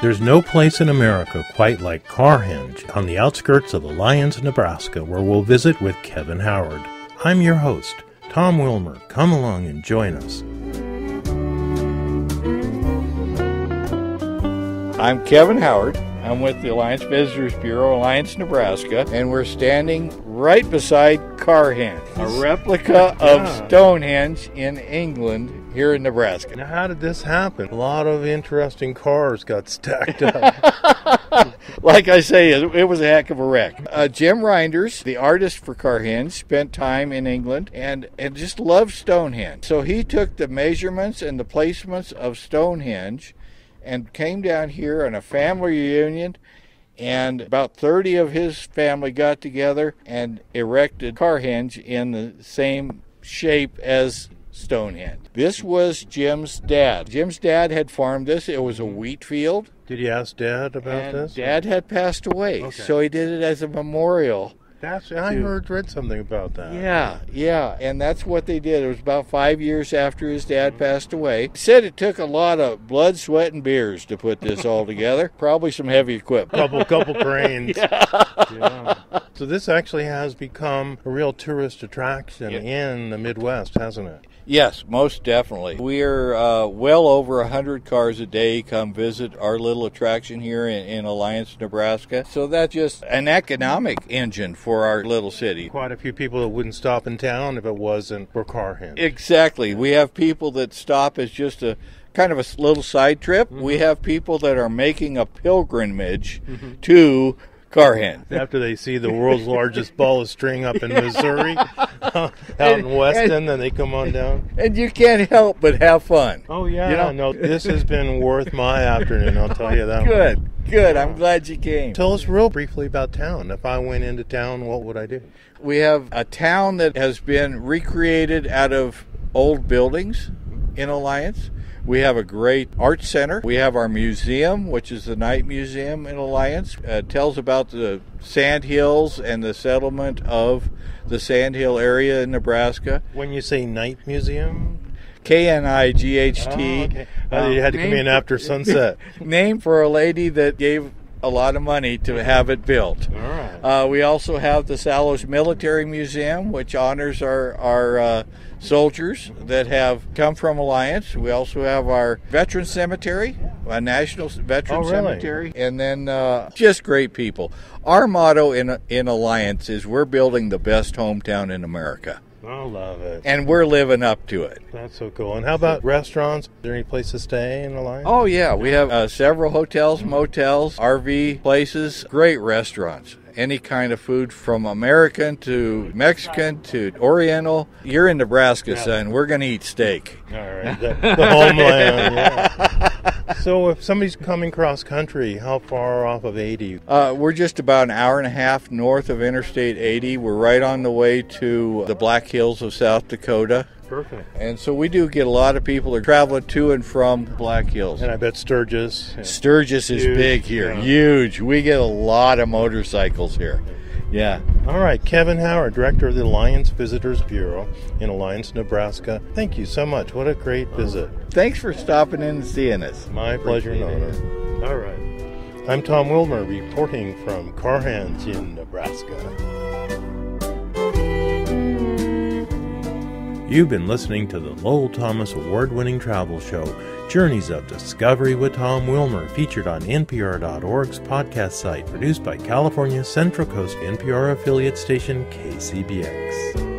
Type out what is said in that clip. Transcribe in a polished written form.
There's no place in America quite like Carhenge on the outskirts of Alliance, Nebraska, where we'll visit with Kevin Howard. I'm your host, Tom Wilmer. Come along and join us. I'm Kevin Howard. I'm with the Alliance Visitors Bureau, Alliance, Nebraska, and we're standing right beside Carhenge, a replica of Stonehenge in England here in Nebraska. Now, how did this happen? A lot of interesting cars got stacked up. Like I say, it was a heck of a wreck. Jim Reinders, the artist for Carhenge, spent time in England and just loved Stonehenge. So he took the measurements and the placements of Stonehenge and came down here on a family reunion, and about 30 of his family got together and erected Carhenge in the same shape as Stonehenge. This was Jim's dad. Jim's dad had farmed this. It was a wheat field. Did you ask Dad about this? Dad had passed away, so he did it as a memorial. I read something about that. Yeah, and that's what they did. It was about 5 years after his dad passed away. He said it took a lot of blood, sweat, and beers to put this all together. Probably some heavy equipment. Couple cranes. Yeah. So this actually has become a real tourist attraction in the Midwest, hasn't it? Yes, most definitely. We are well over 100 cars a day come visit our little attraction here in Alliance, Nebraska. So that's just an economic engine for our little city. Quite a few people that wouldn't stop in town if it wasn't for Carhenge. Exactly. We have people that stop as just a kind of a little side trip. Mm-hmm. We have people that are making a pilgrimage to Carhenge. After they see the world's largest ball of string up in Missouri, out in Weston, then they come on down. And you can't help but have fun. Oh, yeah. No, this has been worth my afternoon, I'll tell you that. Good. I'm glad you came. Tell us real briefly about town. If I went into town, what would I do? We have a town that has been recreated out of old buildings in Alliance. We have a great art center. We have our museum, which is the Night Museum in Alliance. It tells about the sand hills and the settlement of the sand hill area in Nebraska. When you say Night Museum? K-N-I-G-H-T. Oh, okay. You had to come in after sunset. Named for a lady that gave a lot of money to have it built. All right. We also have the Salos Military Museum, which honors our soldiers that have come from Alliance. We also have our Veteran Cemetery, a National Veteran Cemetery, and then just great people. Our motto in Alliance is we're building the best hometown in America. I love it. And we're living up to it. That's so cool. And how about restaurants? Is there any place to stay in Alliance? Oh, yeah. We have several hotels, motels, RV places, great restaurants. Any kind of food from American to Mexican to Oriental. You're in Nebraska, son. We're going to eat steak. All right. The homeland, yeah. So if somebody's coming cross country, how far off of 80? We're just about an hour and a half north of Interstate 80. We're right on the way to the Black Hills of South Dakota. Perfect. And so we do get a lot of people that are traveling to and from Black Hills. And I bet Sturgis. Sturgis is big here. Yeah. Huge. We get a lot of motorcycles here. Yeah. All right. Kevin Howard, Director of the Alliance Visitors Bureau in Alliance, Nebraska. Thank you so much. What a great visit. Thanks for stopping in and seeing us. My pleasure and honor. All right. I'm Tom Wilmer reporting from Carhenge in Nebraska. You've been listening to the Lowell Thomas Award-winning travel show, Journeys of Discovery with Tom Wilmer, featured on NPR.org's podcast site, produced by California's Central Coast NPR affiliate station KCBX.